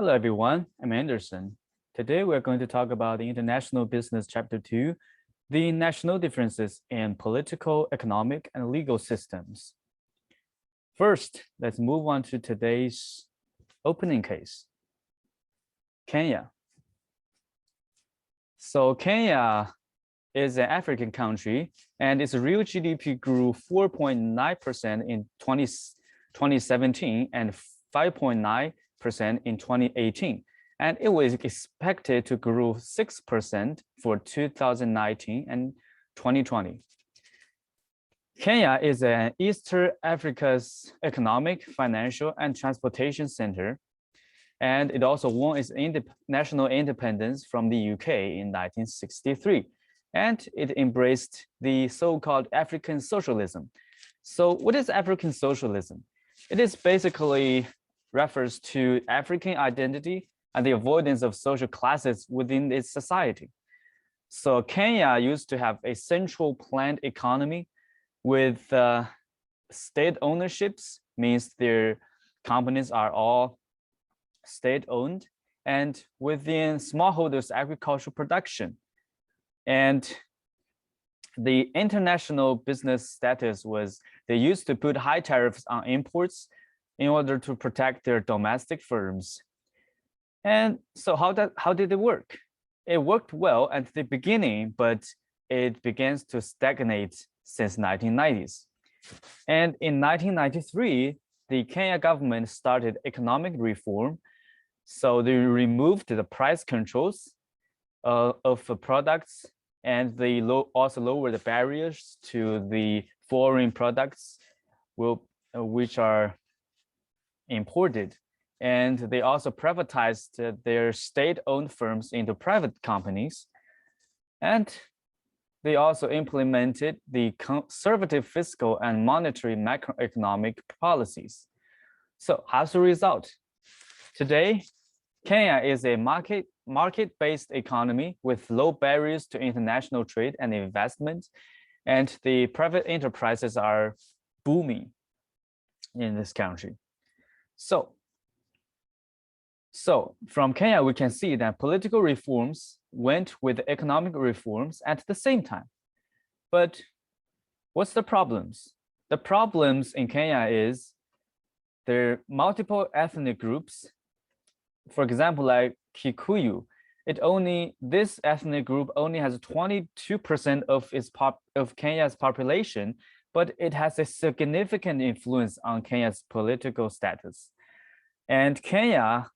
Hello, everyone. I'm Anderson. Today, we're going to talk about the International Business Chapter 2, the national differences in political, economic, and legal systems. First, let's move on to today's opening case, Kenya. So Kenya is an African country, and its real GDP grew 4.9% in 2017 and 5.9% in 2018, and it was expected to grow 6% for 2019 and 2020. Kenya is an East Africa's economic, financial, and transportation center, and it also won its national independence from the UK in 1963, and it embraced the so-called African socialism. So what is African socialism? It is basically refers to African identity and the avoidance of social classes within its society. So Kenya used to have a central planned economy with state ownerships, means their companies are all state-owned, and within smallholders agricultural production. And the international business status was they used to put high tariffs on imports in order to protect their domestic firms. And so how did it work? It worked well at the beginning, but it begins to stagnate since 1990s. And in 1993, the Kenya government started economic reform. So they removed the price controls of products, and they also lowered the barriers to the foreign products which are imported. And they also privatized their state-owned firms into private companies. And they also implemented the conservative fiscal and monetary macroeconomic policies. So as a result, today, Kenya is a market-based economy with low barriers to international trade and investment, and the private enterprises are booming in this country. So from Kenya, we can see that political reforms went with economic reforms at the same time. But what's the problems? The problems in Kenya is there are multiple ethnic groups. For example, like Kikuyu, this ethnic group only has 22% of Kenya's population, but it has a significant influence on Kenya's political status. And Kenya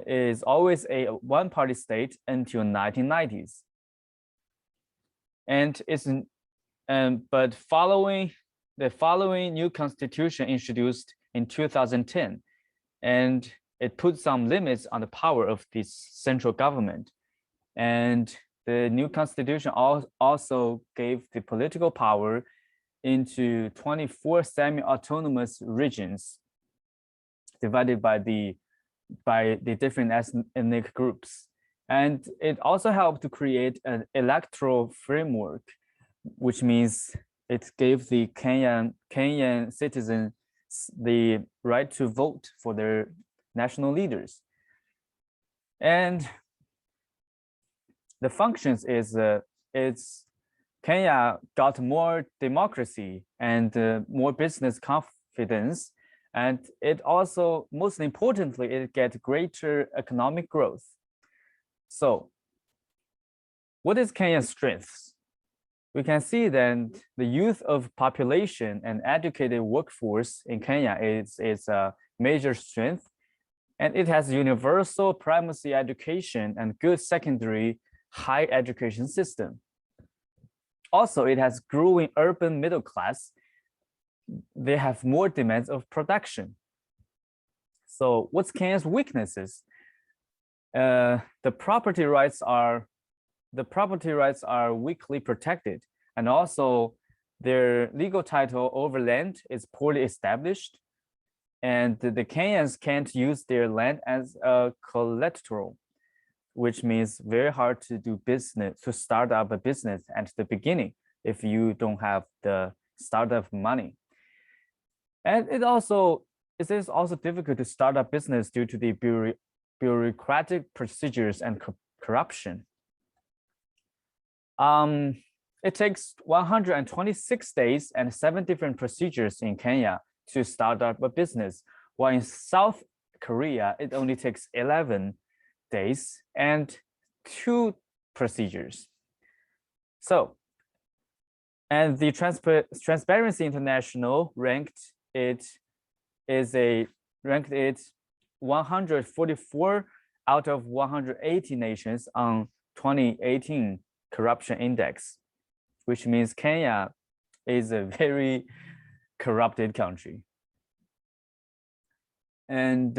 is always a one-party state until 1990s. And but following new constitution introduced in 2010, and it put some limits on the power of this central government. And the new constitution also gave the political power into 24 semi-autonomous regions divided by the different ethnic groups. And it also helped to create an electoral framework, which means it gave the Kenyan citizens the right to vote for their national leaders. And the functions is Kenya got more democracy and more business confidence, and it also, most importantly, it get greater economic growth. So what is Kenya's strengths? We can see that the youth of population and educated workforce in Kenya is a major strength, and it has universal primary education and good secondary higher education system. Also, it has growing urban middle class. They have more demands of production. So what's Kenya's weaknesses? The property rights are weakly protected, and also their legal title over land is poorly established, and the Kenyans can't use their land as a collateral, which means very hard to do business, to start up a business at the beginning if you don't have the startup money. And it is also difficult to start a business due to the bureaucratic procedures and corruption. It takes 126 days and 7 different procedures in Kenya to start up a business, while in South Korea, it only takes 11 days and 2 procedures. So, and the Transparency International ranked it 144 out of 180 nations on 2018 corruption index, which means Kenya is a very corrupted country. And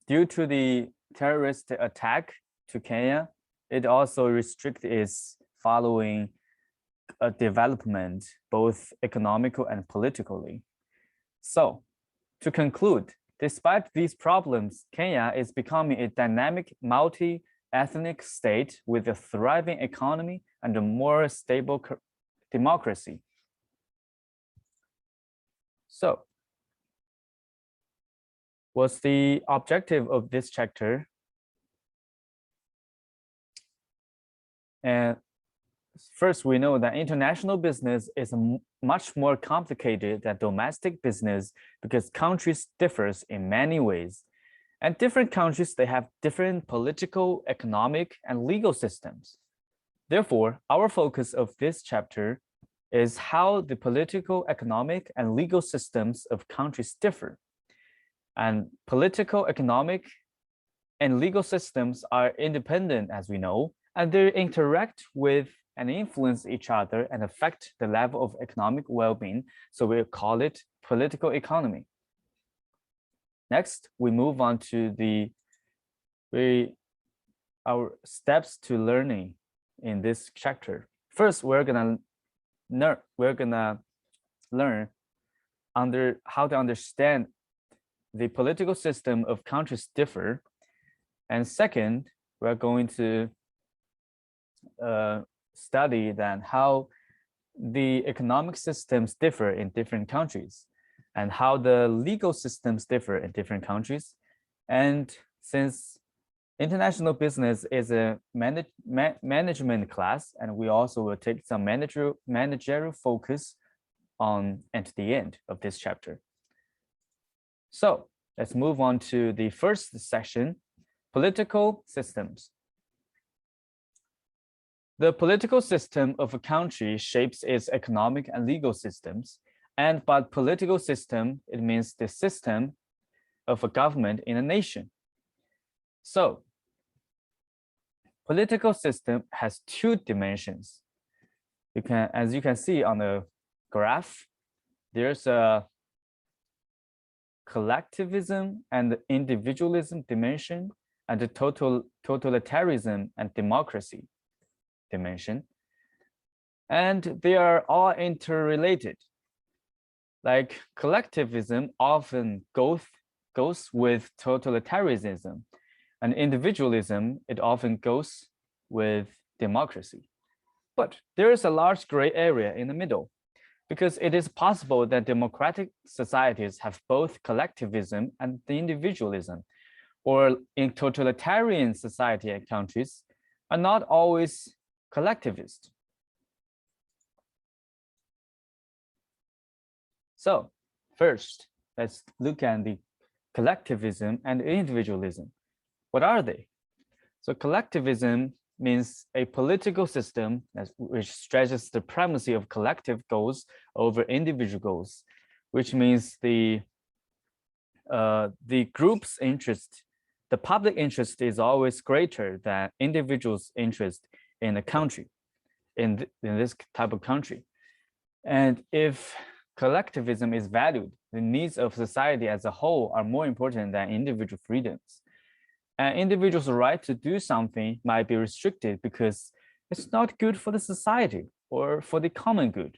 due to the terrorist attack to Kenya, it also restricts its following development, both economical and politically. So, to conclude, despite these problems, Kenya is becoming a dynamic, multi-ethnic state with a thriving economy and a more stable democracy. So, what's the objective of this chapter? And first, we know that international business is much more complicated than domestic business because countries differ in many ways. And different countries, they have different political, economic, and legal systems. Therefore, our focus of this chapter is how the political, economic, and legal systems of countries differ. And political, economic, and legal systems are independent, as we know, and they interact with and influence each other and affect the level of economic well-being. So we'll call it political economy. Next, we move on to our steps to learning in this chapter. First, we're gonna learn how to understand the political system of countries differ. And second, we're going to study then how the economic systems differ in different countries and how the legal systems differ in different countries. And since international business is a management class, and we also will take some managerial focus on at the end of this chapter. So let's move on to the first section, political systems. The political system of a country shapes its economic and legal systems. And by political system, it means the system of a government in a nation. So, political system has 2 dimensions. As you can see on the graph, there's a collectivism and individualism dimension, and the totalitarianism and democracy dimension. And they are all interrelated. Like collectivism often goes with totalitarianism, and individualism, it often goes with democracy. But there is a large gray area in the middle, because it is possible that democratic societies have both collectivism and the individualism, or in totalitarian society and countries are not always collectivist. So first, let's look at the collectivism and individualism. What are they? So collectivism means a political system which stresses the primacy of collective goals over individual goals, which means the group's interest, the public interest is always greater than individuals' interest in a country, in this type of country. And if collectivism is valued, the needs of society as a whole are more important than individual freedoms. An individual's right to do something might be restricted because it's not good for the society or for the common good.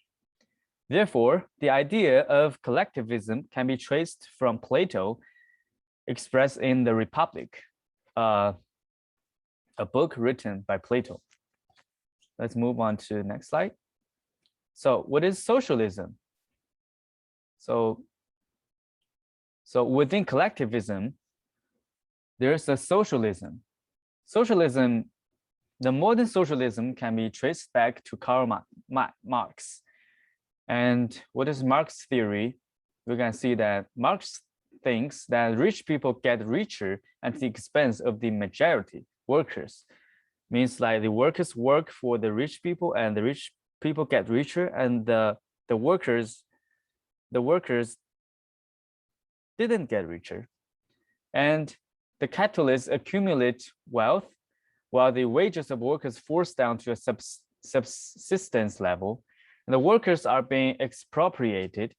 Therefore, the idea of collectivism can be traced from Plato, expressed in the Republic, a book written by Plato. Let's move on to the next slide. So what is socialism? So within collectivism, there's a socialism. Socialism, the modern socialism can be traced back to Karl Marx. And what is Marx's theory? We can see that Marx thinks that rich people get richer at the expense of the majority, workers. Means like the workers work for the rich people and the rich people get richer, and the workers didn't get richer. And the capitalists accumulate wealth while the wages of workers force down to a subsistence level. And the workers are being expropriated,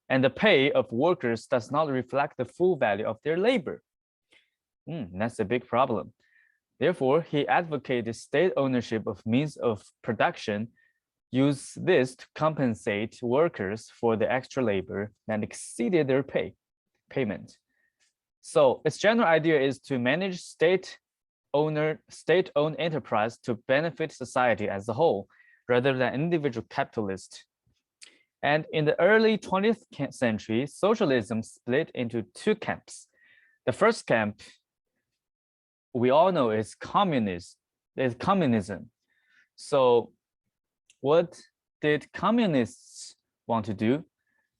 and the pay of workers does not reflect the full value of their labor. That's a big problem. Therefore, he advocated state ownership of means of production, use this to compensate workers for the extra labor that exceeded their payment. So its general idea is to manage state-owned enterprise to benefit society as a whole, rather than individual capitalist. And in the early 20th century, socialism split into two camps. The first camp, we all know, is communism. So what did communists want to do?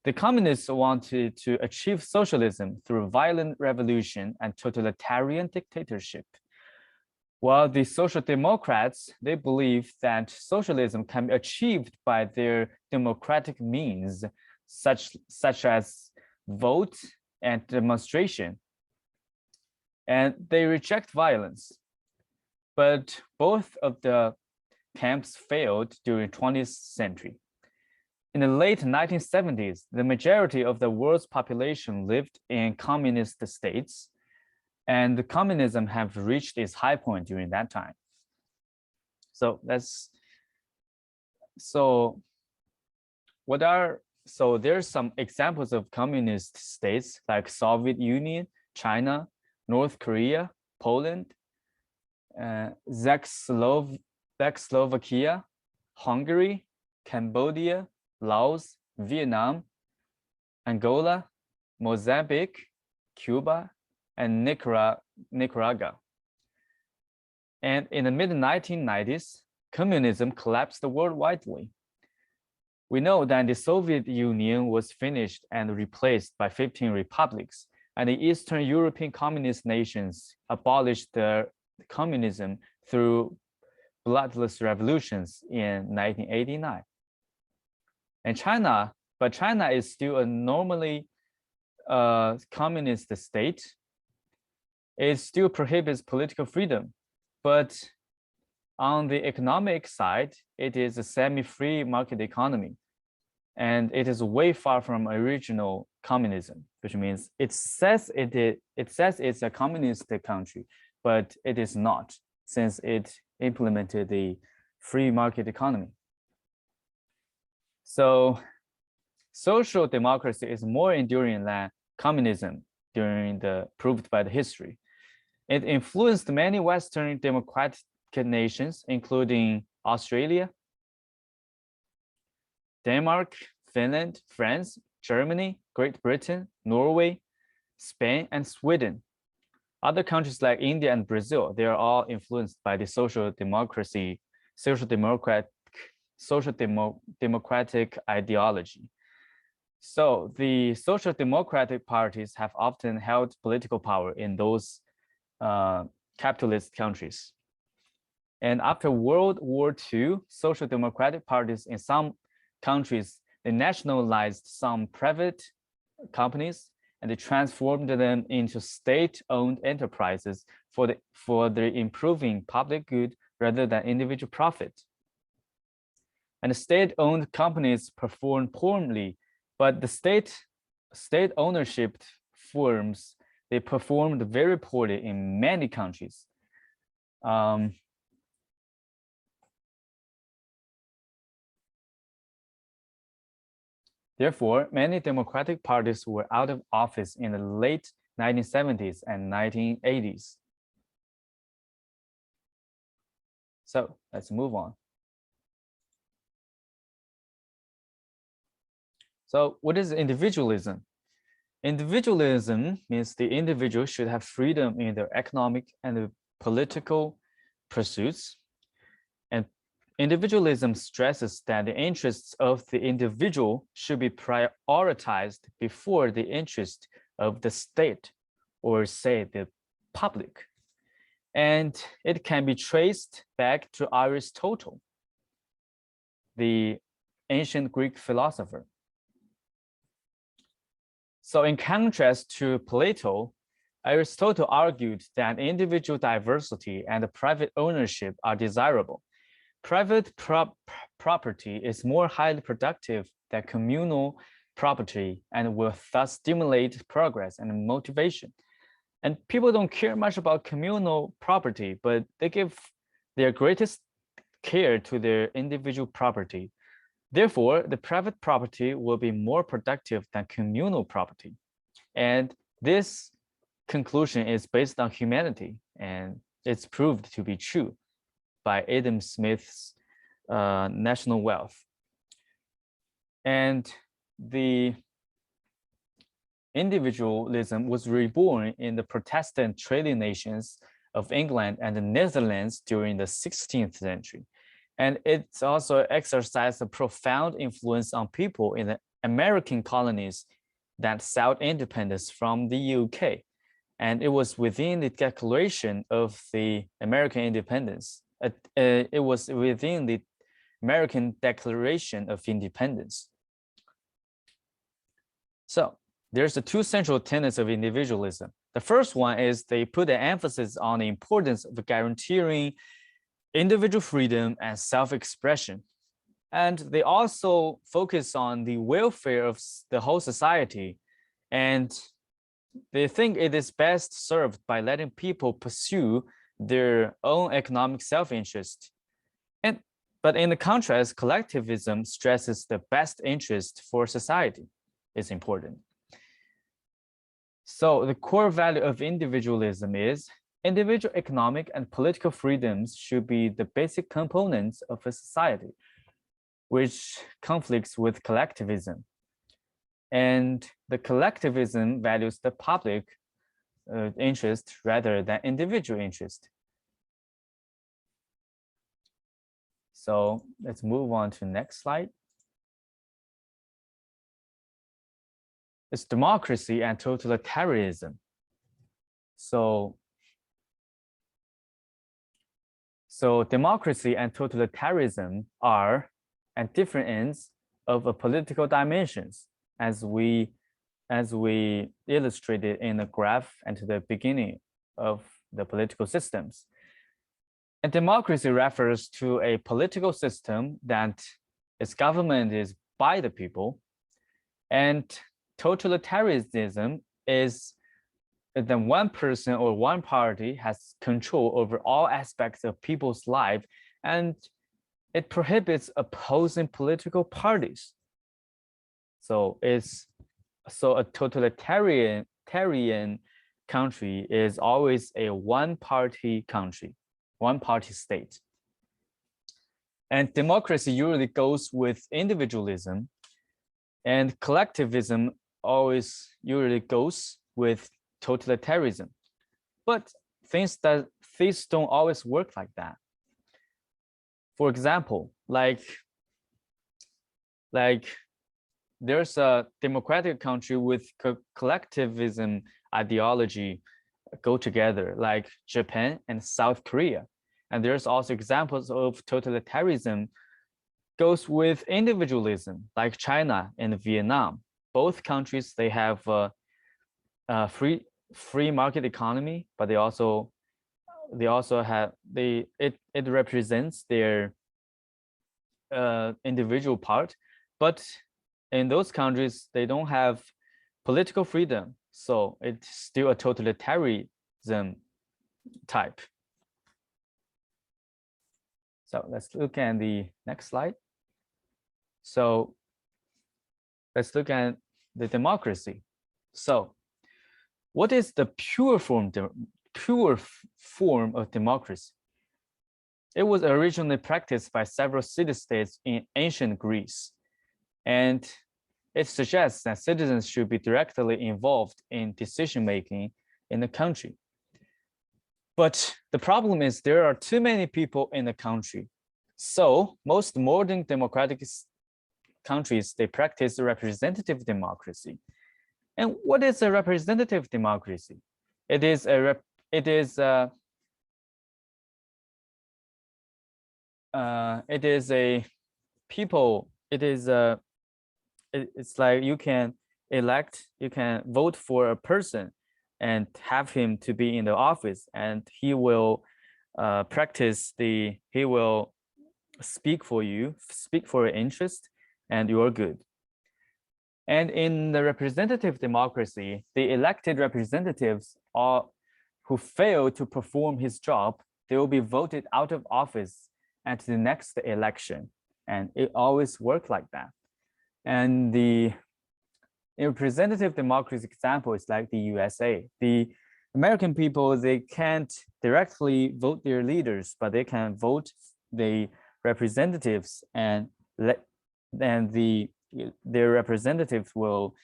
The communists wanted to achieve socialism through violent revolution and totalitarian dictatorship. While the social democrats, they believe that socialism can be achieved by their democratic means, such as vote and demonstration. And they reject violence. But both of the camps failed during 20th century. In the late 1970s, the majority of the world's population lived in communist states, and the communism have reached its high point during that time. So there's some examples of communist states like Soviet Union, China, North Korea, Poland, Czechoslovakia, Hungary, Cambodia, Laos, Vietnam, Angola, Mozambique, Cuba, and Nicaragua. And in the mid-1990s, communism collapsed worldwide. We know that the Soviet Union was finished and replaced by 15 republics, and the Eastern European communist nations abolished their communism through bloodless revolutions in 1989. And China is still a normally communist state. It still prohibits political freedom, but on the economic side, it is a semi-free market economy, and it is way far from original communism, which means it says it's a communist country, but it is not, since it implemented the free market economy. So social democracy is more enduring than communism proved by the history. It influenced many Western democratic nations, including Australia, Denmark, Finland, France, Germany, Great Britain, Norway, Spain, and Sweden. Other countries like India and Brazil, they are all influenced by the social democratic ideology. So the social democratic parties have often held political power in those capitalist countries. And after World War II, social democratic parties in some countries, they nationalized some private companies and they transformed them into state-owned enterprises for the improving public good rather than individual profit. And the state-owned companies performed poorly, but the state ownership firms, they performed very poorly in many countries. Therefore, many democratic parties were out of office in the late 1970s and 1980s. So let's move on. So what is individualism? Individualism means the individual should have freedom in their economic and political pursuits. And individualism stresses that the interests of the individual should be prioritized before the interest of the state, or say the public. And it can be traced back to Aristotle, the ancient Greek philosopher. So in contrast to Plato, Aristotle argued that individual diversity and private ownership are desirable. Private property is more highly productive than communal property and will thus stimulate progress and motivation. And people don't care much about communal property, but they give their greatest care to their individual property. Therefore, the private property will be more productive than communal property. And this conclusion is based on humanity, and it's proved to be true by Adam Smith's National Wealth. And the individualism was reborn in the Protestant trading nations of England and the Netherlands during the 16th century. And it's also exercised a profound influence on people in the American colonies that sought independence from the UK. And it was within the Declaration of the American Independence. It was within the American Declaration of Independence. So there's the two central tenets of individualism. The first one is they put an emphasis on the importance of guaranteeing individual freedom and self-expression. And they also focus on the welfare of the whole society. And they think it is best served by letting people pursue their own economic self-interest. But in the contrast, collectivism stresses the best interest for society is important. So the core value of individualism is individual economic and political freedoms should be the basic components of a society, which conflicts with collectivism. And the collectivism values the public interest rather than individual interest. So let's move on to the next slide. It's democracy and totalitarianism. So democracy and totalitarianism are at different ends of a political dimensions, as we illustrated in the graph at the beginning of the political systems. And democracy refers to a political system that its government is by the people, and totalitarianism is that one person or one party has control over all aspects of people's life, and it prohibits opposing political parties. So a totalitarian country is always a one-party country, one-party state. And democracy usually goes with individualism, and collectivism always usually goes with totalitarianism. But things don't always work like that. For example, like there's a democratic country with collectivism ideology go together, like Japan and South Korea. And there's also examples of totalitarianism goes with individualism, like China and Vietnam. Both countries, they have a free market economy, but they also have it represents their individual part. But in those countries, they don't have political freedom, so it's still a totalitarianism type. So let's look at the next slide. So let's look at the democracy. So what is the pure form of democracy? It was originally practiced by several city-states in ancient Greece, and it suggests that citizens should be directly involved in decision-making in the country. But the problem is there are too many people in the country. So most modern democratic countries, they practice representative democracy. And what is a representative democracy? It is a people. It's like you can vote for a person and have him to be in the office, and he will he will speak for you, speak for your interest, and you are good. And in the representative democracy, the elected representatives who fail to perform his job, they will be voted out of office at the next election. And it always works like that. And the representative democracy example is like the USA. The American people, they can't directly vote their leaders, but they can vote the representatives, and their representatives will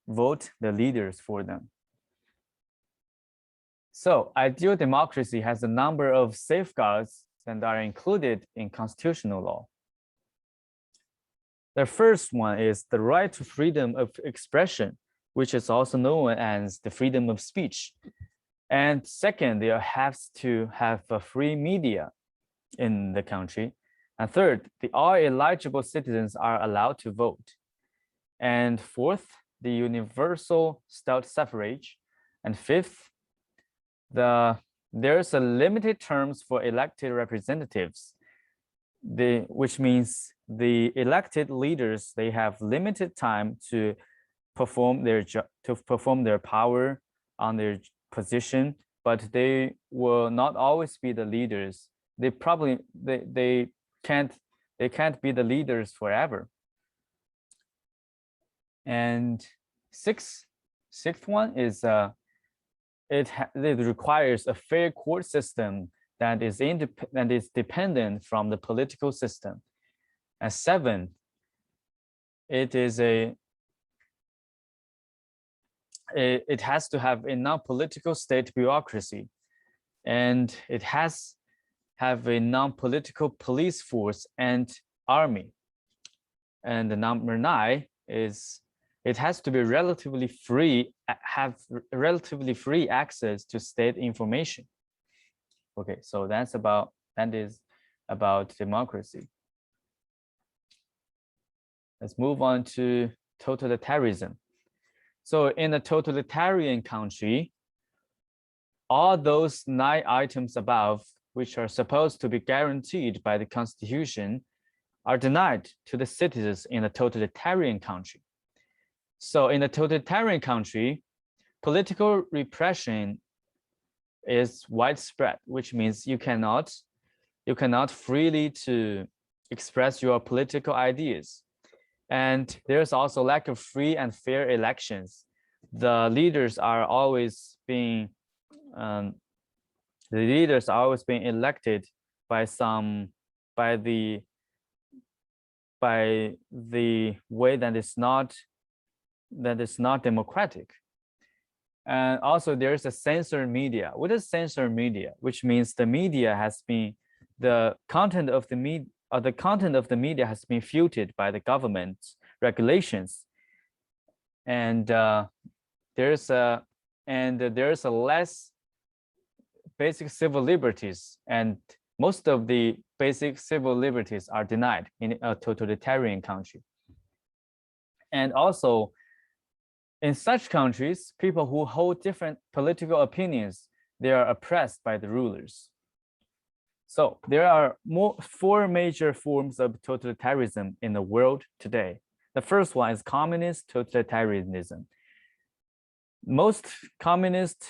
vote the leaders for them. So ideal democracy has a number of safeguards that are included in constitutional law. The first one is the right to freedom of expression, which is also known as the freedom of speech. And second, there has to have a free media in the country. And third, all eligible citizens are allowed to vote. And fourth, the universal stealth suffrage. And fifth, there's a limited terms for elected representatives, which means the elected leaders, they have limited time to perform their power on their position, but they will not always be the leaders. They can't be the leaders forever. And sixth one is it requires a fair court system that is dependent from the political system. And seven, it has to have a non-political state bureaucracy, and it has have a non-political police force and army. And the number 9 is it has to be relatively free, have relatively free access to state information. Okay, so that is about democracy. Let's move on to totalitarianism. So in a totalitarian country, all those 9 items above, which are supposed to be guaranteed by the constitution, are denied to the citizens in a totalitarian country. So in a totalitarian country, political repression is widespread, which means you cannot freely to express your political ideas. And there's also lack of free and fair elections. The leaders are always being elected by the way that is not democratic. And also there's a censored media. What is censored media? Which means the media has been, the content of the media has been filtered by the government's regulations. And there's a less basic civil liberties, and most of the basic civil liberties are denied in a totalitarian country. And also, in such countries, people who hold different political opinions, they are oppressed by the rulers. So there are 4 major forms of totalitarianism in the world today. The first one is communist totalitarianism. Most communist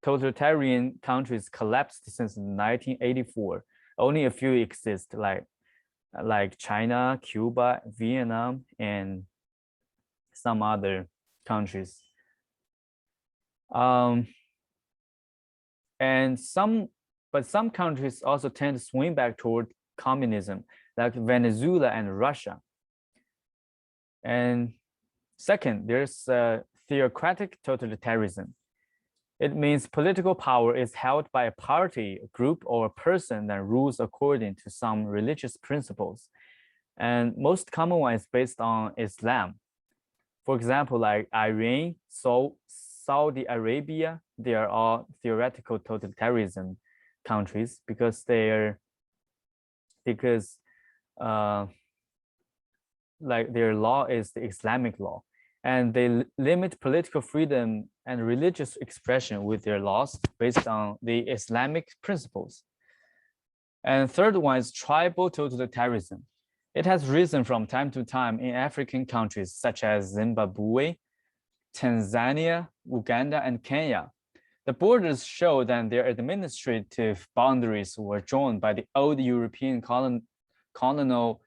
totalitarian countries collapsed since 1984. Only a few exist, like China, Cuba, Vietnam, and some other countries. But some countries also tend to swing back toward communism, like Venezuela and Russia. And Second, there's theocratic totalitarianism. It means political power is held by a party, a group, or a person that rules according to some religious principles. And most common one is based on Islam. For example, like Iran, Saudi Arabia, they are all theoretical totalitarianism countries because like their law is the Islamic law, and they limit political freedom and religious expression with their laws based on the Islamic principles. And third one is tribal totalitarianism. It has risen from time to time in African countries such as Zimbabwe, Tanzania, Uganda, and Kenya. The borders show that their administrative boundaries were drawn by the old European colonial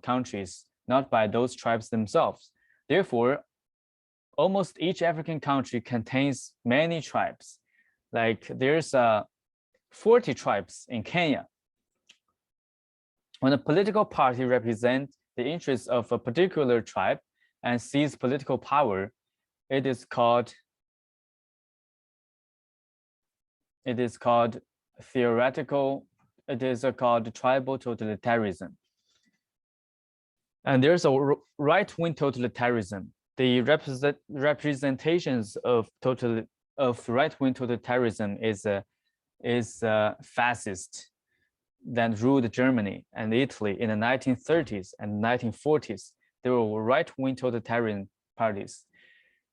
countries, not by those tribes themselves. Therefore, almost each African country contains many tribes. Like there's 40 tribes in Kenya. When a political party represents the interests of a particular tribe and seizes political power, it is called tribal totalitarianism. And there's a right-wing totalitarianism. The representations of right-wing totalitarianism is fascist that ruled Germany and Italy in the 1930s and 1940s. There were right-wing totalitarian parties.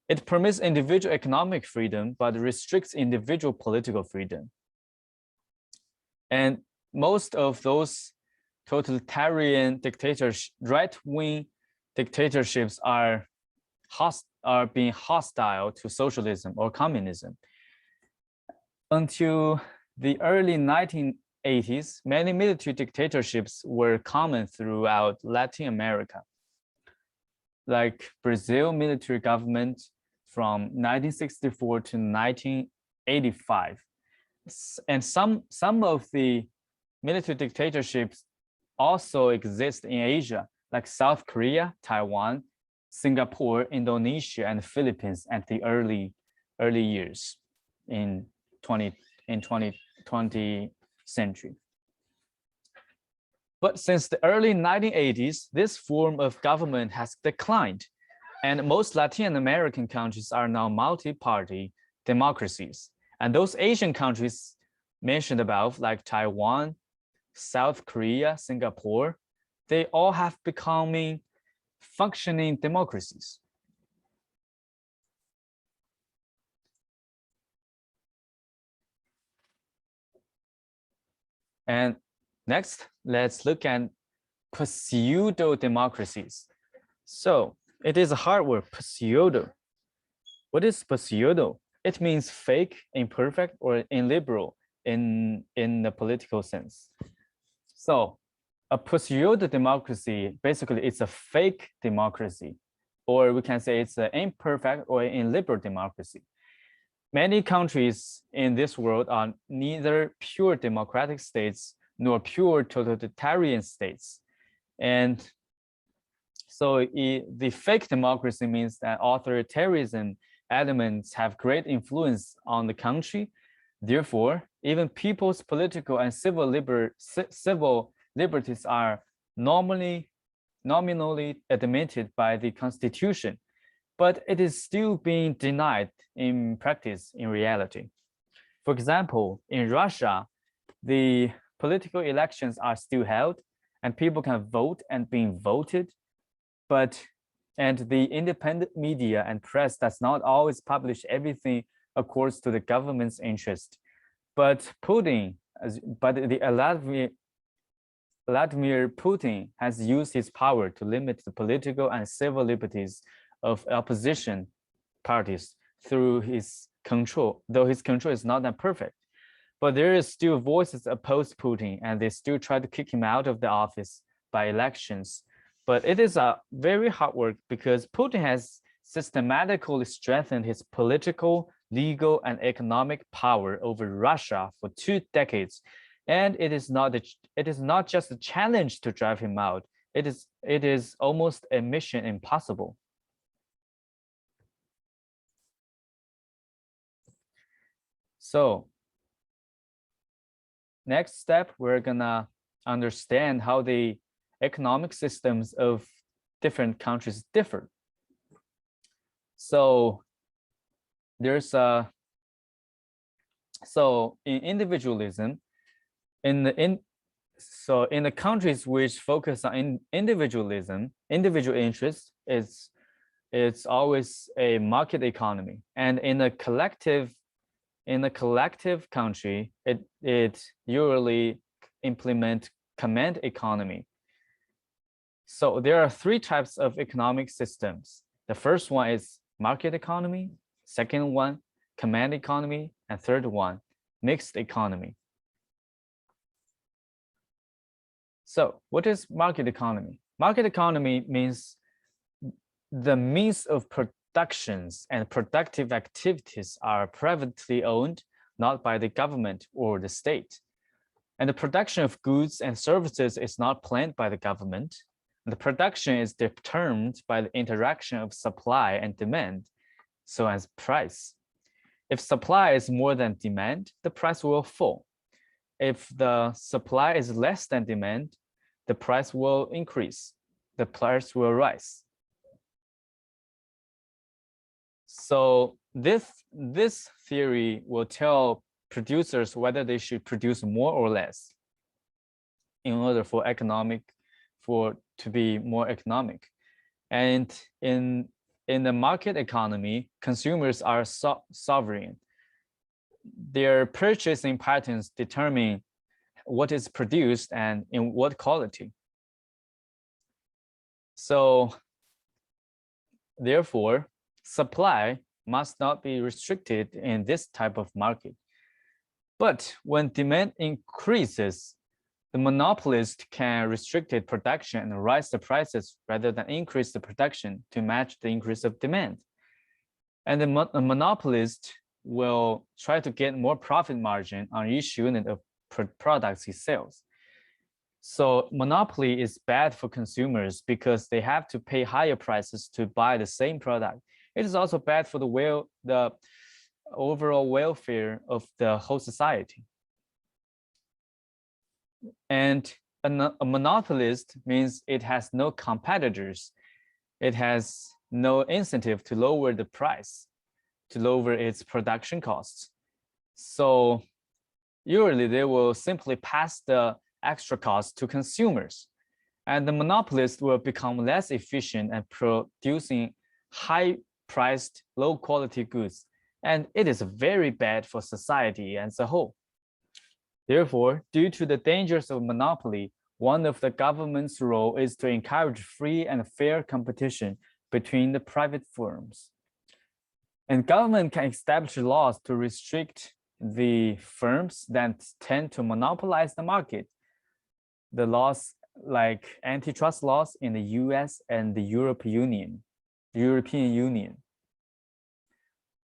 It permits individual economic freedom, but restricts individual political freedom. And most of those totalitarian right-wing dictatorships are being hostile to socialism or communism. Until the early 1980s, many military dictatorships were common throughout Latin America, like Brazil military government from 1964 to 1985. And some of the military dictatorships also exist in Asia, like South Korea, Taiwan, Singapore, Indonesia, and the Philippines at the early years in 20th century. But since the early 1980s, this form of government has declined, and most Latin American countries are now multi-party democracies. And those Asian countries mentioned above, like Taiwan, South Korea, Singapore, they all have becoming functioning democracies. And next, let's look at pseudo-democracies. So it is a hard word, pseudo. What is pseudo? It means fake, imperfect, or illiberal in the political sense. So a pseudo-democracy, basically it's a fake democracy, or we can say it's an imperfect or illiberal democracy. Many countries in this world are neither pure democratic states nor pure totalitarian states. And so the fake democracy means that authoritarianism elements have great influence on the country. Therefore, even people's political and civil liberties are nominally admitted by the Constitution, but it is still being denied in practice, in reality. For example, in Russia, the political elections are still held and people can vote and being voted, and the independent media and press does not always publish everything according to the government's interest. But Vladimir Putin has used his power to limit the political and civil liberties of opposition parties through his control, though his control is not that perfect. But there is still voices opposed Putin, and they still try to kick him out of the office by elections. But it is a very hard work because Putin has systematically strengthened his political, legal, and economic power over Russia for 2 decades. And it is not just a challenge to drive him out. It is almost a mission impossible. So next step, we're gonna understand how the economic systems of different countries differ. So there's a in individualism, in the countries which focus on individualism, individual interests, it's always a market economy, and in a collective country, it usually implement command economy. So there are three types of economic systems. The first one is market economy, second one, command economy, and third one, mixed economy. So what is market economy? Market economy means the means of productions and productive activities are privately owned, not by the government or the state. And the production of goods and services is not planned by the government. The production is determined by the interaction of supply and demand, so as price. If supply is more than demand, the price will fall. If the supply is less than demand, the price will increase, the price will rise. So this theory will tell producers whether they should produce more or less in order for to be more economic. And in the market economy, consumers are sovereign. Their purchasing patterns determine what is produced and in what quality. So therefore, supply must not be restricted in this type of market. But when demand increases, the monopolist can restrict production and raise the prices rather than increase the production to match the increase of demand. And the monopolist will try to get more profit margin on each unit of products he sells. So monopoly is bad for consumers because they have to pay higher prices to buy the same product. It is also bad for the overall welfare of the whole society. And a monopolist means it has no competitors. It has no incentive to lower the price, to lower its production costs. So usually they will simply pass the extra cost to consumers, and the monopolist will become less efficient at producing high-priced, low-quality goods, and it is very bad for society as a whole. Therefore, due to the dangers of monopoly, one of the government's role is to encourage free and fair competition between the private firms. And government can establish laws to restrict the firms that tend to monopolize the market. The laws like antitrust laws in the US and the European Union.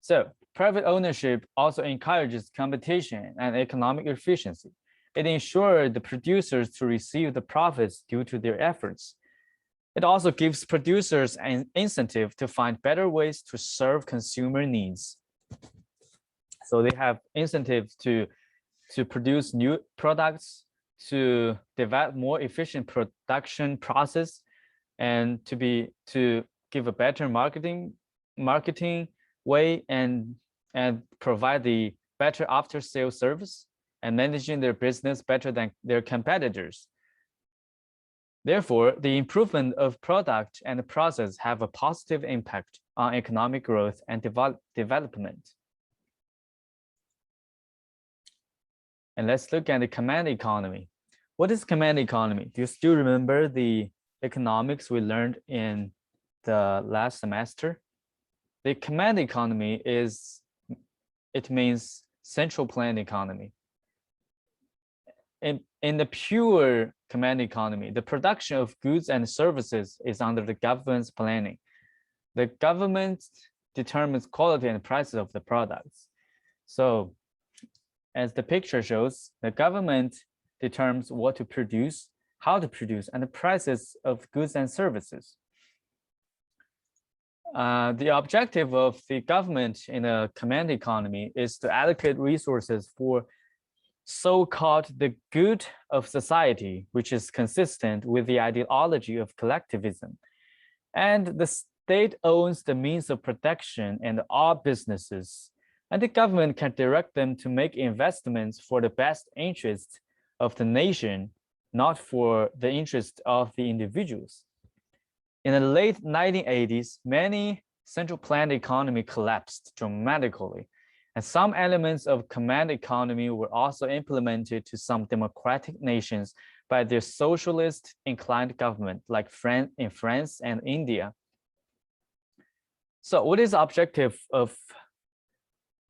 So private ownership also encourages competition and economic efficiency. It ensures the producers to receive the profits due to their efforts. It also gives producers an incentive to find better ways to serve consumer needs. So they have incentives to produce new products, to develop more efficient production process, and to give a better marketing way and provide the better after sales service and managing their business better than their competitors. Therefore, the improvement of product and process have a positive impact on economic growth and development. And let's look at the command economy. What is command economy? Do you still remember the economics we learned in the last semester? The command economy means central planned economy. In the pure command economy, the production of goods and services is under the government's planning. The government determines quality and prices of the products. So as the picture shows, the government determines what to produce, how to produce, and the prices of goods and services. The objective of the government in a command economy is to allocate resources for so-called the good of society, which is consistent with the ideology of collectivism. And the state owns the means of production and all businesses, and the government can direct them to make investments for the best interest of the nation, not for the interest of the individuals. In the late 1980s, many central planned economy collapsed dramatically, and some elements of command economy were also implemented to some democratic nations by their socialist inclined government, like in France and India. So what is the objective of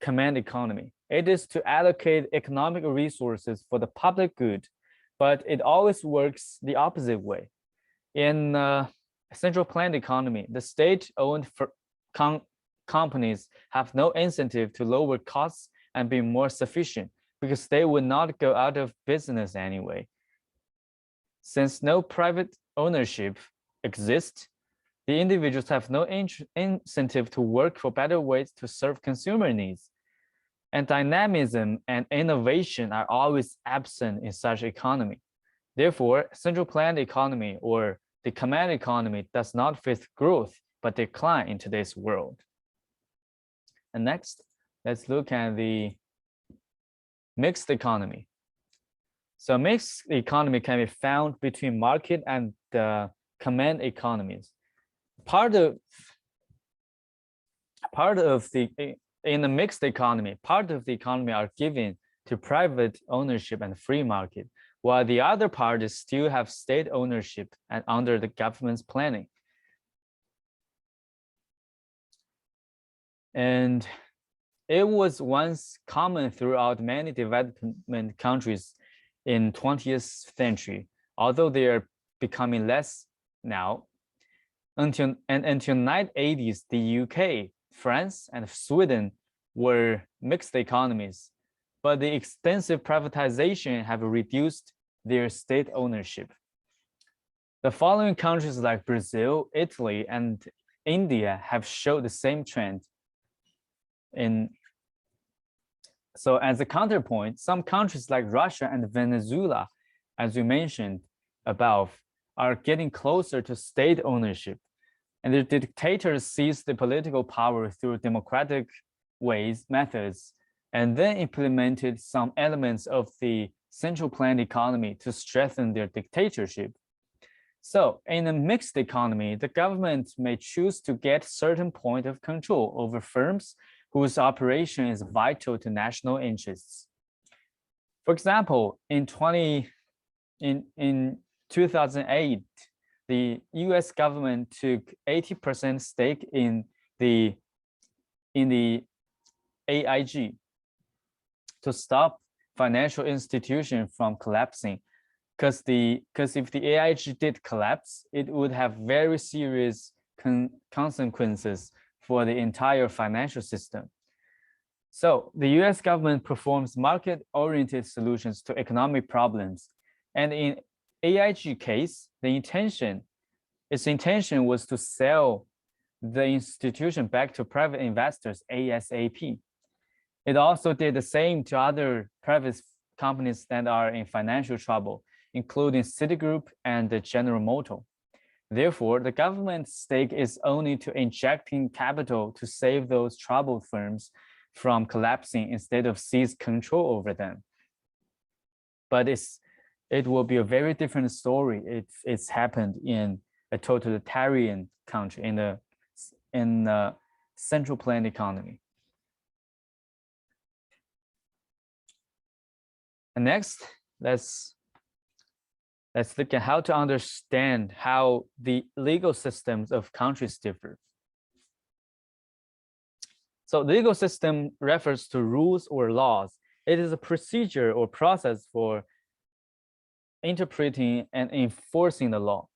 command economy? It is to allocate economic resources for the public good, but it always works the opposite way. In central planned economy, the state-owned companies have no incentive to lower costs and be more sufficient because they would not go out of business anyway. Since no private ownership exists, the individuals have no incentive to work for better ways to serve consumer needs. And dynamism and innovation are always absent in such economy. Therefore, central planned economy or the command economy does not face growth, but decline in today's world. And next, let's look at the mixed economy. So mixed economy can be found between market and command economies. In the mixed economy, part of the economy are given to private ownership and free market, while the other part is still have state ownership and under the government's planning. And it was once common throughout many development countries in 20th century, although they are becoming less now. Until 1980s, the UK, France, and Sweden were mixed economies, but the extensive privatization have reduced their state ownership. The following countries like Brazil, Italy, and India have showed the same trend. So as a counterpoint, some countries like Russia and Venezuela, as we mentioned above, are getting closer to state ownership, and the dictators seize the political power through democratic methods, and then implemented some elements of the central planned economy to strengthen their dictatorship. So in a mixed economy, the government may choose to get certain point of control over firms whose operation is vital to national interests. For example, in 2008, the US government took 80% stake in the AIG to stop financial institutions from collapsing, because if the AIG did collapse, it would have very serious consequences for the entire financial system. So the US government performs market-oriented solutions to economic problems. And in AIG case, its intention was to sell the institution back to private investors ASAP. It also did the same to other private companies that are in financial trouble, including Citigroup and General Motors. Therefore, the government's stake is only to injecting capital to save those troubled firms from collapsing instead of seize control over them. But it will be a very different story if it's happened in a totalitarian country, in a central planned economy. And next, let's look at how to understand how the legal systems of countries differ. So the legal system refers to rules or laws. It is a procedure or process for interpreting and enforcing the law.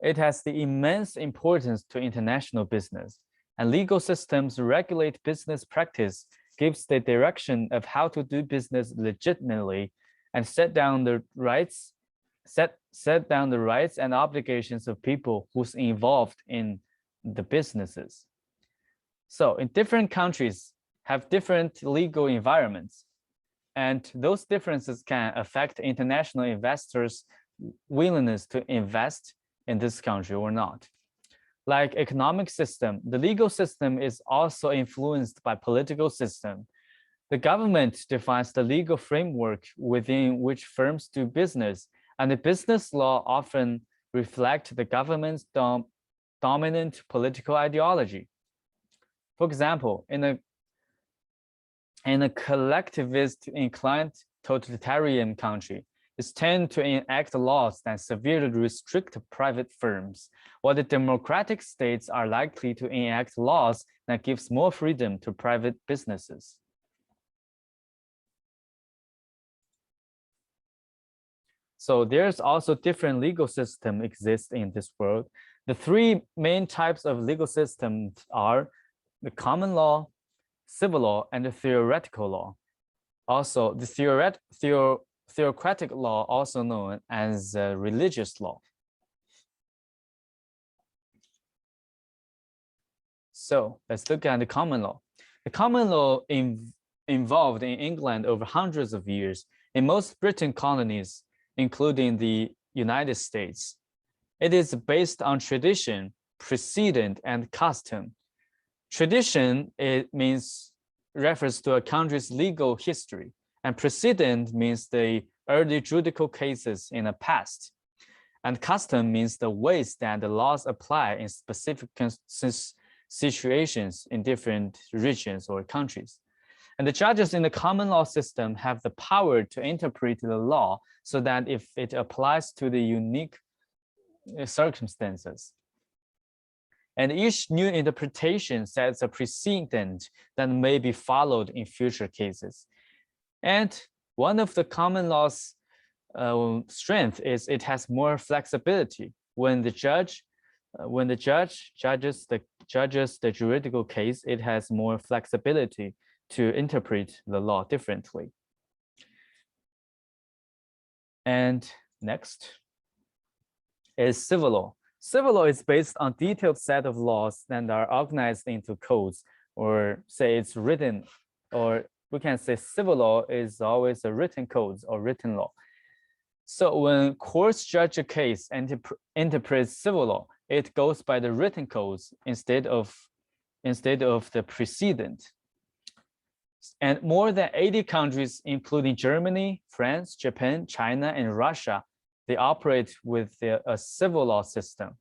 It has the immense importance to international business, and legal systems regulate business practice, gives the direction of how to do business legitimately, and set down the rights and obligations of people who's involved in the businesses. So in different countries have different legal environments, and those differences can affect international investors' willingness to invest in this country or not. Like economic system, the legal system is also influenced by political system. The government defines the legal framework within which firms do business, and the business law often reflect the government's dominant political ideology. For example, in a collectivist inclined totalitarian country, it tends to enact laws that severely restrict private firms, while the democratic states are likely to enact laws that gives more freedom to private businesses. So there's also different legal system exist in this world. The three main types of legal systems are the common law, civil law, and the theoretical law. Also, the theocratic law, also known as religious law. So let's look at the common law. The common law involved in England over hundreds of years in most Britain colonies, including the United States. It is based on tradition, precedent, and custom. Tradition, it refers to a country's legal history, and precedent means the early judicial cases in the past. And custom means the ways that the laws apply in specific situations in different regions or countries. And the judges in the common law system have the power to interpret the law so that if it applies to the unique circumstances. And each new interpretation sets a precedent that may be followed in future cases. And one of the common law's strength is it has more flexibility. When the judge judges the juridical case, it has more flexibility to interpret the law differently. And next is civil law. Civil law is based on a detailed set of laws that are organized into codes, or say it's written, or we can say civil law is always a written codes or written law. So when courts judge a case and interprets civil law, it goes by the written codes instead of the precedent. And more than 80 countries, including Germany, France, Japan, China, and Russia, they operate with a civil law system.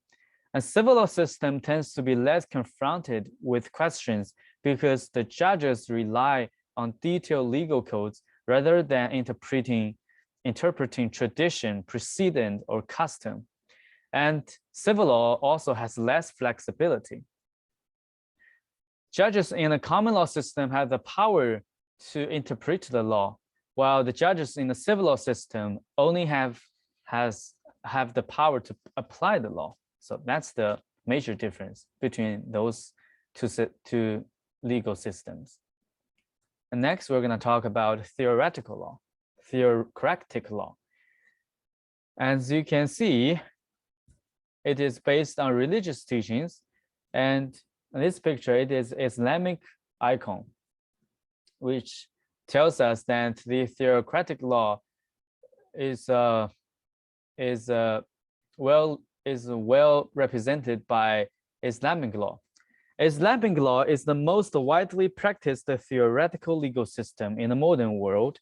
A civil law system tends to be less confronted with questions because the judges rely on detailed legal codes rather than interpreting tradition, precedent, or custom. And civil law also has less flexibility. Judges in a common law system have the power to interpret the law, while the judges in the civil law system only have the power to apply the law. So that's the major difference between those two legal systems. And next, we're going to talk about theoretical law, theocratic law. As you can see, it is based on religious teachings, and in this picture, it is Islamic icon, which tells us that the theocratic law is well represented by Islamic law. Islamic law is the most widely practiced theoretical legal system in the modern world,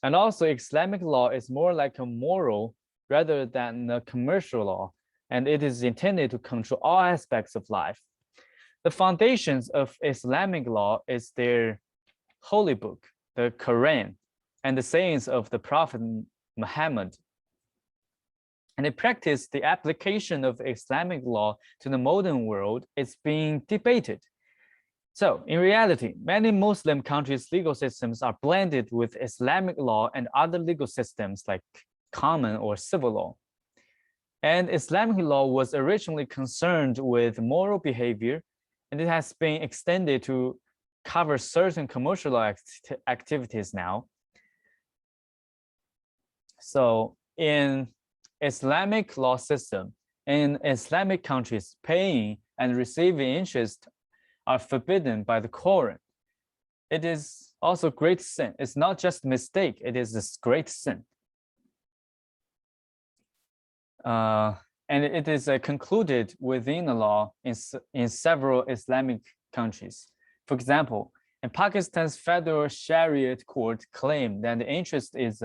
and also Islamic law is more like a moral rather than a commercial law, and it is intended to control all aspects of life. The foundations of Islamic law is their holy book, the Quran, and the sayings of the Prophet Muhammad. And the practice, the application of Islamic law to the modern world is being debated. So in reality, many Muslim countries' legal systems are blended with Islamic law and other legal systems like common or civil law. And Islamic law was originally concerned with moral behavior, and it has been extended to cover certain commercial activities now. So in Islamic law system, in Islamic countries, paying and receiving interest are forbidden by the Quran. It is also great sin. It's not just a mistake, it is a great sin. And it is concluded within the law in several Islamic countries. For example, in Pakistan's federal Shariat court claimed that the interest is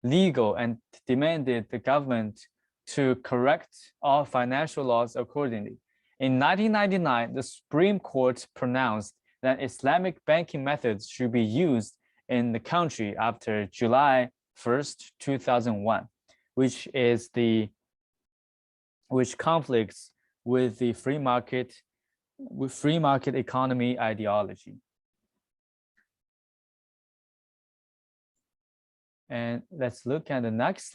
legal and demanded the government to correct all financial laws accordingly. In 1999, the Supreme Court pronounced that Islamic banking methods should be used in the country after July 1st, 2001, which conflicts with the free market economy ideology. And let's look at the next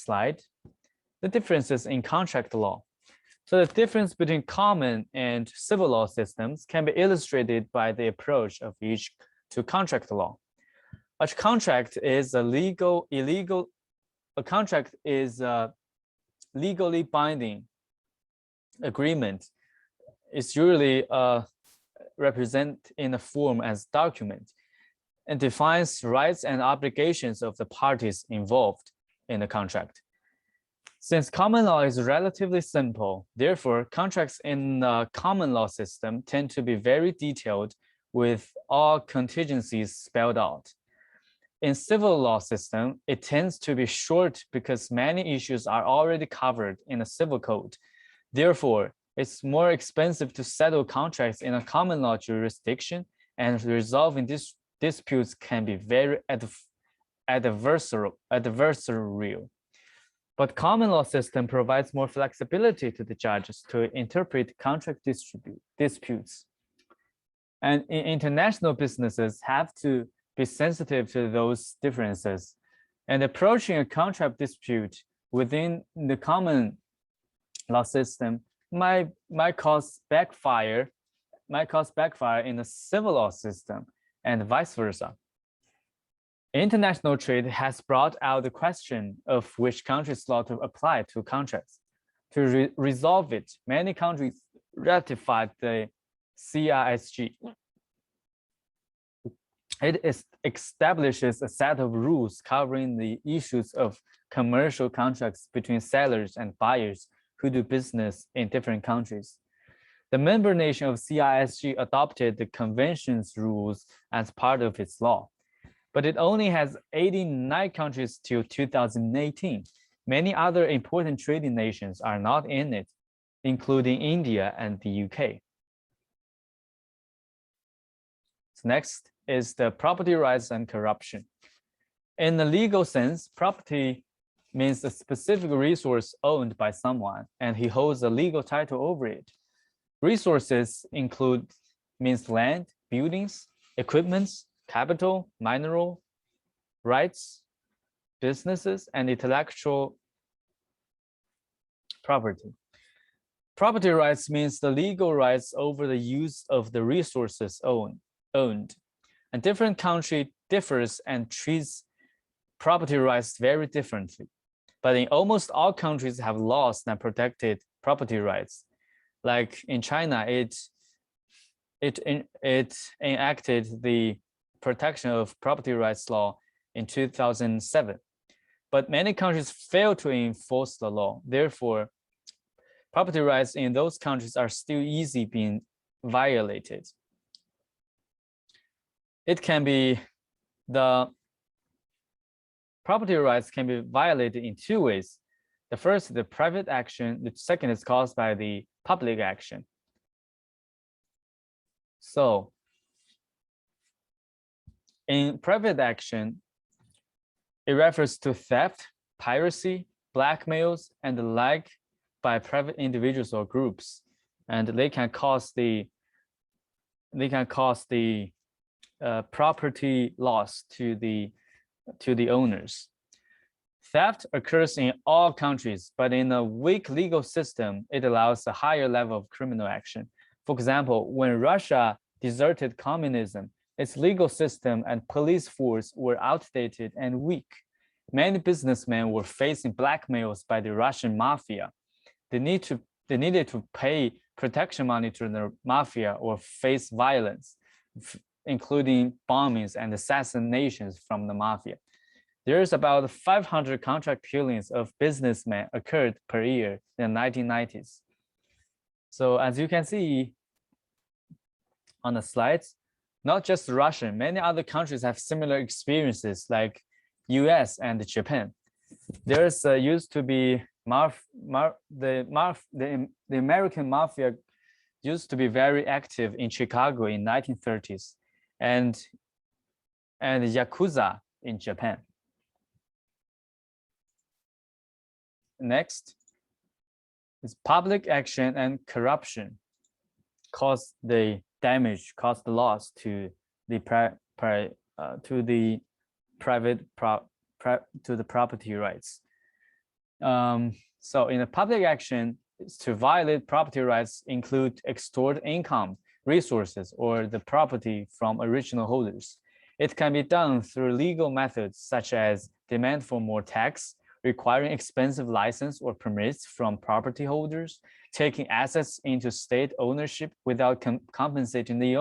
slide, the differences in contract law. So the difference between common and civil law systems can be illustrated by the approach of each to contract law. A contract is a legally binding agreement. It's usually represented in a form as document and defines rights and obligations of the parties involved in the contract. Since common law is relatively simple, therefore, contracts in the common law system tend to be very detailed with all contingencies spelled out. In civil law system, it tends to be short because many issues are already covered in the civil code. Therefore, it's more expensive to settle contracts in a common law jurisdiction, and resolving disputes can be very adversarial. But common law system provides more flexibility to the judges to interpret contract disputes. And international businesses have to be sensitive to those differences. And approaching a contract dispute within the common law system might cause backfire in the civil law system, and vice versa. International trade has brought out the question of which country's law to apply to contracts. To resolve it, many countries ratified the CRSG. It establishes a set of rules covering the issues of commercial contracts between sellers and buyers who do business in different countries. The member nation of CRSG adopted the convention's rules as part of its law, but it only has 89 countries till 2018. Many other important trading nations are not in it, including India and the UK. So next is the property rights and corruption. In the legal sense, property means a specific resource owned by someone, and he holds a legal title over it. Resources means land, buildings, equipments, capital, mineral rights, businesses, and intellectual property. Property rights means the legal rights over the use of the resources owned. A different country differs and treats property rights very differently. But in almost all countries have laws that protected property rights. Like in China, it enacted the protection of property rights law in 2007. But many countries fail to enforce the law. Therefore, property rights in those countries are still easily being violated. The property rights can be violated in two ways. The first is the private action. The second is caused by the public action. So in private action, it refers to theft, piracy, blackmails, and the like by private individuals or groups, and they can cause the property loss to the owners. Theft occurs in all countries, but in a weak legal system, it allows a higher level of criminal action. For example, when Russia deserted communism, its legal system and police force were outdated and weak. Many businessmen were facing blackmails by the Russian mafia. They needed to pay protection money to the mafia or face violence, including bombings and assassinations from the mafia. There's about 500 contract killings of businessmen occurred per year in the 1990s. So as you can see on the slides, not just Russia, many other countries have similar experiences like US and Japan. There's used to be the American mafia used to be very active in Chicago in 1930s and Yakuza in Japan. Next is public action and corruption caused the damage, caused the loss to the property rights. So in the public action, to violate property rights include extort income, resources, or the property from original holders. It can be done through legal methods such as demand for more tax, requiring expensive license or permits from property holders, taking assets into state ownership without compensating the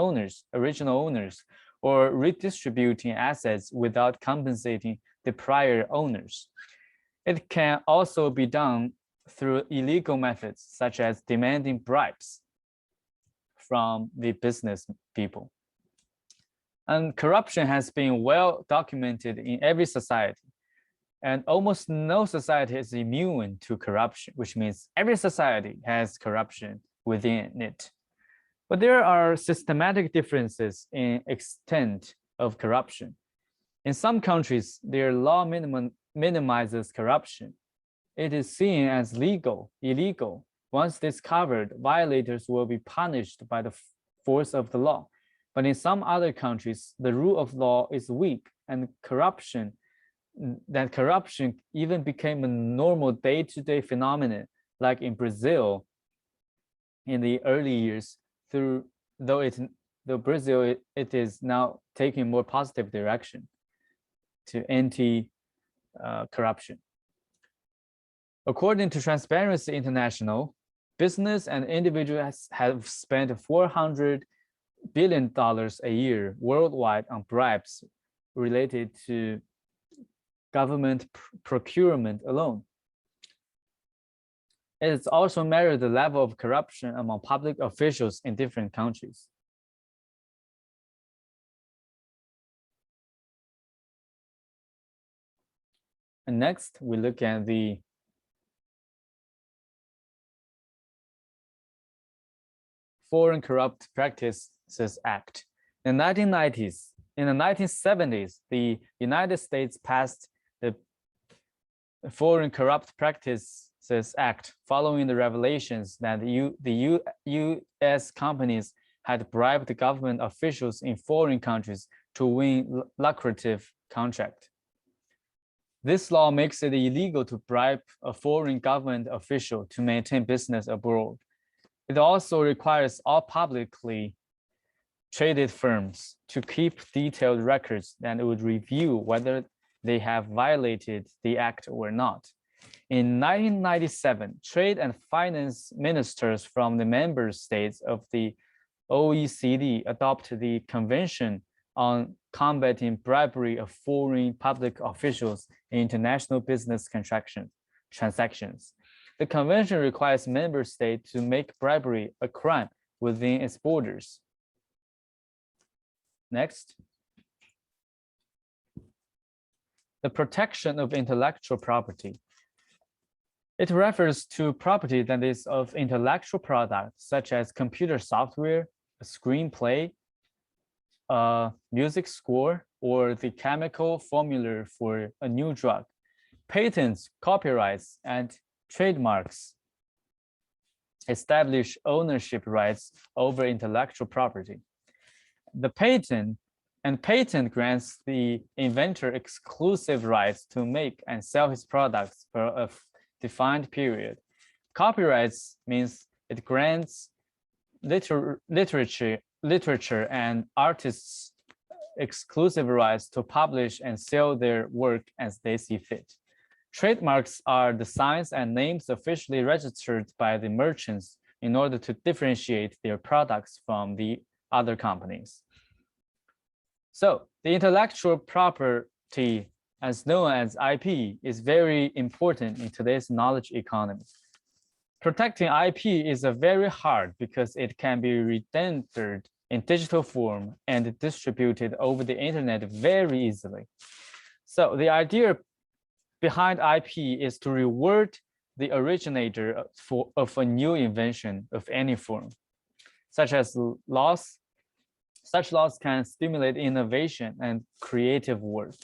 original owners, or redistributing assets without compensating the prior owners. It can also be done through illegal methods, such as demanding bribes from the business people. And corruption has been well documented in every society. And almost no society is immune to corruption, which means every society has corruption within it. But there are systematic differences in extent of corruption. In some countries, their law minimizes corruption. It is seen as illegal. Once discovered, violators will be punished by the force of the law. But in some other countries, the rule of law is weak, and corruption even became a normal day-to-day phenomenon, like in Brazil in the early years, though Brazil it is now taking more positive direction to anti-corruption. According to Transparency International, business and individuals have spent $400 billion a year worldwide on bribes related to government procurement alone. It's also measured the level of corruption among public officials in different countries. And next, we look at the Foreign Corrupt Practices Act. In the 1990s, in the 1970s, the United States passed the Foreign Corrupt Practices Act following the revelations that the U.S. companies had bribed government officials in foreign countries to win lucrative contracts. This law makes it illegal to bribe a foreign government official to maintain business abroad. It also requires all publicly traded firms to keep detailed records that would review whether they have violated the act or not. In 1997, trade and finance ministers from the member states of the OECD adopted the Convention on Combating Bribery of Foreign Public Officials in International Business Transactions. The convention requires member states to make bribery a crime within its borders. Next. The protection of intellectual property. It refers to property that is of intellectual products, such as computer software, a screenplay, a music score, or the chemical formula for a new drug. Patents, copyrights, and trademarks establish ownership rights over intellectual property. The patent grants the inventor exclusive rights to make and sell his products for a defined period. Copyrights means it grants literature and artists exclusive rights to publish and sell their work as they see fit. Trademarks are the signs and names officially registered by the merchants in order to differentiate their products from the other companies. So the intellectual property, as known as IP, is very important in today's knowledge economy. Protecting IP is very hard because it can be rendered in digital form and distributed over the internet very easily. So the idea behind IP is to reward the originator of a new invention of any form, such as laws. Such laws can stimulate innovation and creative work.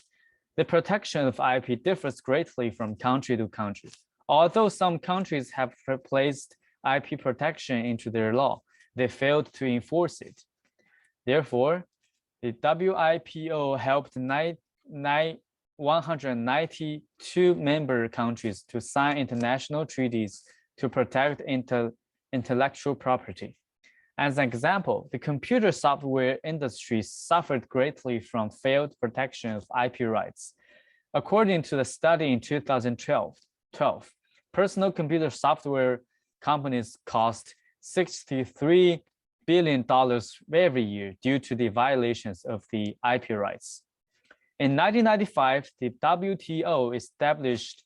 The protection of IP differs greatly from country to country. Although some countries have placed IP protection into their law, they failed to enforce it. Therefore, the WIPO helped 192 member countries to sign international treaties to protect intellectual property. As an example, the computer software industry suffered greatly from failed protection of IP rights. According to the study in 2012, personal computer software companies cost $63 billion every year due to the violations of the IP rights. In 1995, the WTO established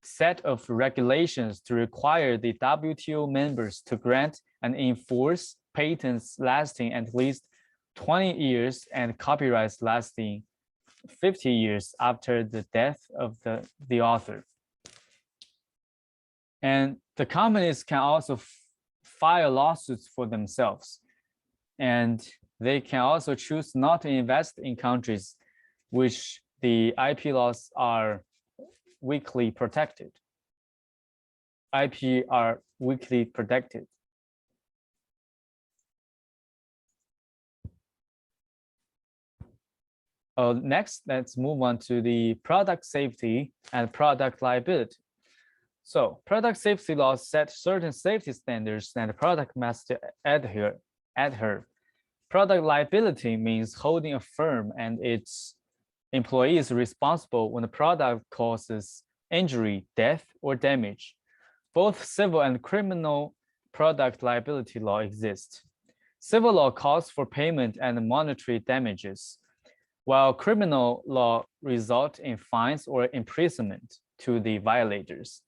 a set of regulations to require the WTO members to grant and enforce patents lasting at least 20 years and copyrights lasting 50 years after the death of the author. And the companies can also file lawsuits for themselves. And they can also choose not to invest in countries which the IP laws are weakly protected. IP are weakly protected. Next, let's move on to the product safety and product liability. So product safety laws set certain safety standards and the product must adhere. Product liability means holding a firm and its employees responsible when the product causes injury, death, or damage. Both civil and criminal product liability law exist. Civil law calls for payment and monetary damages, while criminal law results in fines or imprisonment to the violators.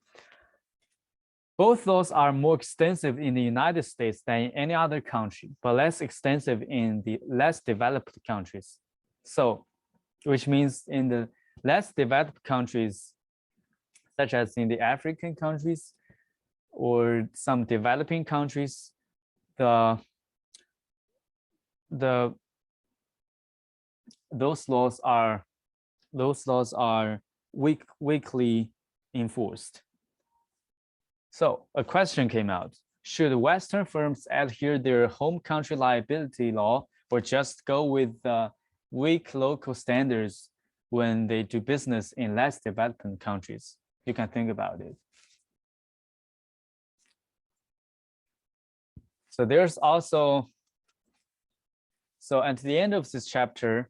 Both laws are more extensive in the United States than in any other country, but less extensive in the less developed countries. So, which means in the less developed countries, such as in the African countries or some developing countries, those laws are weakly enforced. So a question came out: should Western firms adhere their home country liability law or just go with weak local standards when they do business in less developed countries? You can think about it. So there's also, so at the end of this chapter,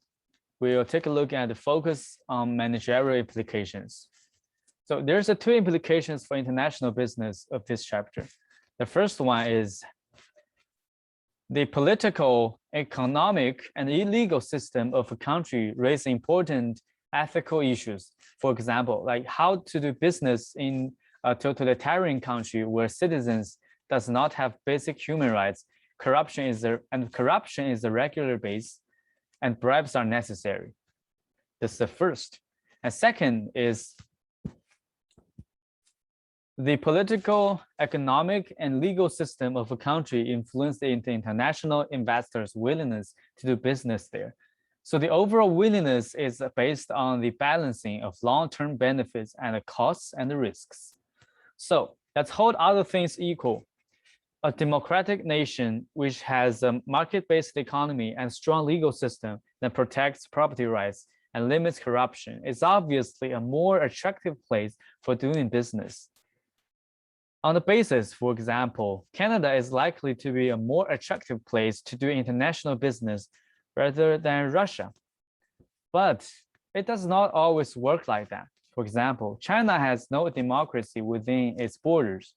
we'll take a look at the focus on managerial implications. So there's two implications for international business of this chapter. The first one is the political, economic, and illegal system of a country raise important ethical issues. For example, like how to do business in a totalitarian country where citizens does not have basic human rights. Corruption is the regular base, and bribes are necessary. That's the first. And second is the political, economic, and legal system of a country influence the international investors' willingness to do business there. So the overall willingness is based on the balancing of long-term benefits and the costs and the risks. So let's hold other things equal. A democratic nation which has a market-based economy and strong legal system that protects property rights and limits corruption is obviously a more attractive place for doing business. On the basis, for example, Canada is likely to be a more attractive place to do international business rather than Russia. But it does not always work like that. For example, China has no democracy within its borders.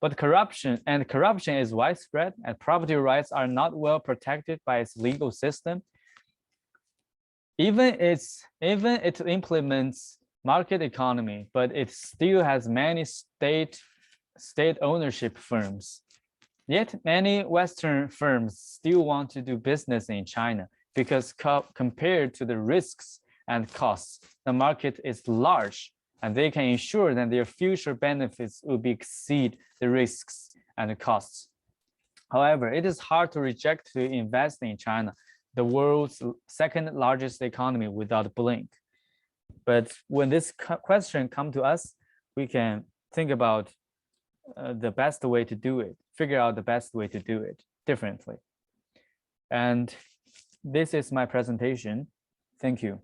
But corruption is widespread, and property rights are not well protected by its legal system. Even it implements market economy, but it still has many state ownership firms. Yet many Western firms still want to do business in China because compared to the risks and costs, the market is large, and they can ensure that their future benefits will exceed the risks and the costs. However, it is hard to reject to invest in China, the world's second largest economy, without a blink. But when this question comes to us, we can think about the best way to do it, figure out the best way to do it differently. And this is my presentation. Thank you.